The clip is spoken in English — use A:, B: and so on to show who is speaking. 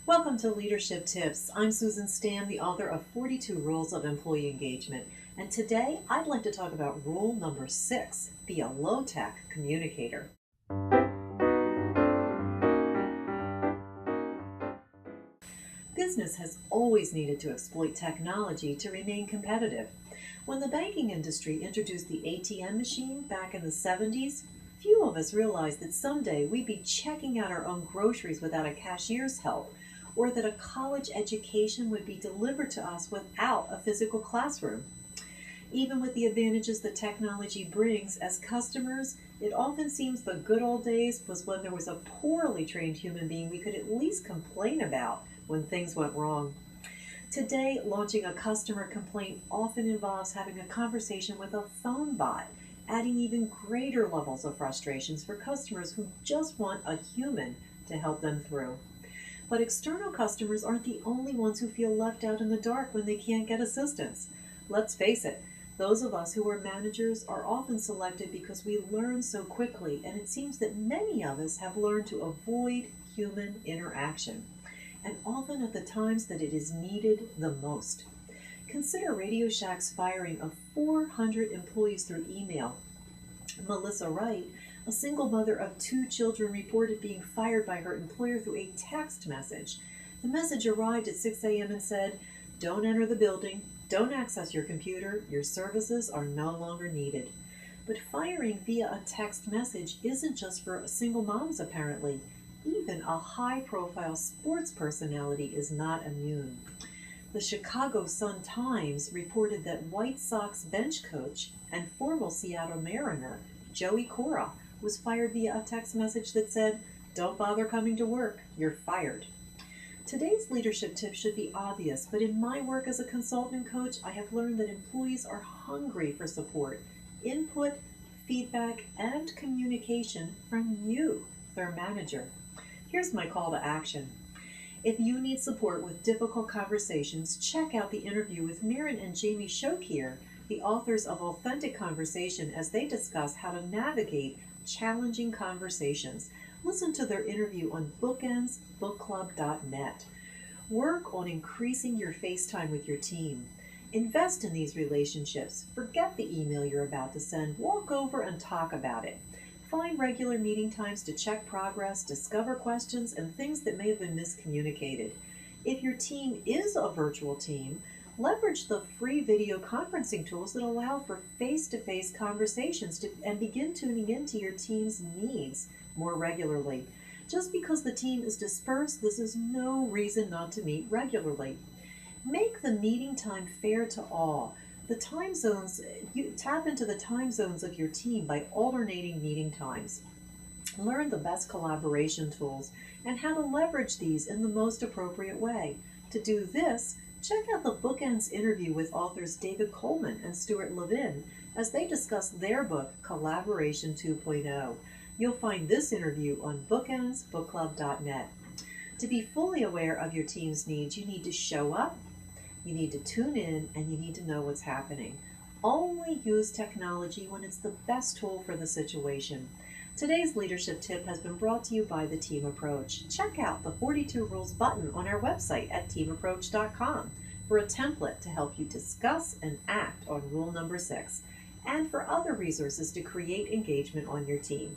A: Welcome to Leadership Tips. I'm Susan Stam, the author of 42 Rules of Employee Engagement, and today I'd like to talk about rule number 6, be a low-tech communicator. Business has always needed to exploit technology to remain competitive. When the banking industry introduced the ATM machine back in the 70s, few of us realized that someday we'd be checking out our own groceries without a cashier's help, or that a college education would be delivered to us without a physical classroom. Even with the advantages that technology brings, as customers, it often seems the good old days was when there was a poorly trained human being we could at least complain about when things went wrong. Today, launching a customer complaint often involves having a conversation with a phone bot, adding even greater levels of frustrations for customers who just want a human to help them through. But external customers aren't the only ones who feel left out in the dark when they can't get assistance. Let's face it, those of us who are managers are often selected because we learn so quickly, and it seems that many of us have learned to avoid human interaction, and often at the times that it is needed the most. Consider Radio Shack's firing of 400 employees through email. Melissa Wright, a single mother of 2 children, reported being fired by her employer through a text message. The message arrived at 6 a.m. and said, "Don't enter the building, don't access your computer, your services are no longer needed." But firing via a text message isn't just for single moms, apparently. Even a high-profile sports personality is not immune. The Chicago Sun-Times reported that White Sox bench coach and former Seattle Mariner Joey Cora was fired via a text message that said, "Don't bother coming to work, you're fired." Today's leadership tip should be obvious, but in my work as a consultant coach, I have learned that employees are hungry for support, input, feedback, and communication from you, their manager. Here's my call to action. If you need support with difficult conversations, check out the interview with Maren and Jamie Shokier, the authors of Authentic Conversation, as they discuss how to navigate challenging conversations. Listen to their interview on bookendsbookclub.net. Work on increasing your face time with your team. Invest in these relationships. Forget the email you're about to send. Walk over and talk about it. Find regular meeting times to check progress, discover questions, and things that may have been miscommunicated. If your team is a virtual team, leverage the free video conferencing tools that allow for face-to-face conversations and begin tuning into your team's needs more regularly. Just because the team is dispersed, this is no reason not to meet regularly. Make the meeting time fair to all. The time zones, you tap into the time zones of your team by alternating meeting times. Learn the best collaboration tools and how to leverage these in the most appropriate way. To do this, check out the Bookends interview with authors David Coleman and Stuart Levin as they discuss their book, Collaboration 2.0. You'll find this interview on bookendsbookclub.net. To be fully aware of your team's needs, you need to show up, you need to tune in, and you need to know what's happening. Only use technology when it's the best tool for the situation. Today's leadership tip has been brought to you by the Team Approach. Check out the 42 Rules button on our website at teamapproach.com for a template to help you discuss and act on rule number 6, and for other resources to create engagement on your team.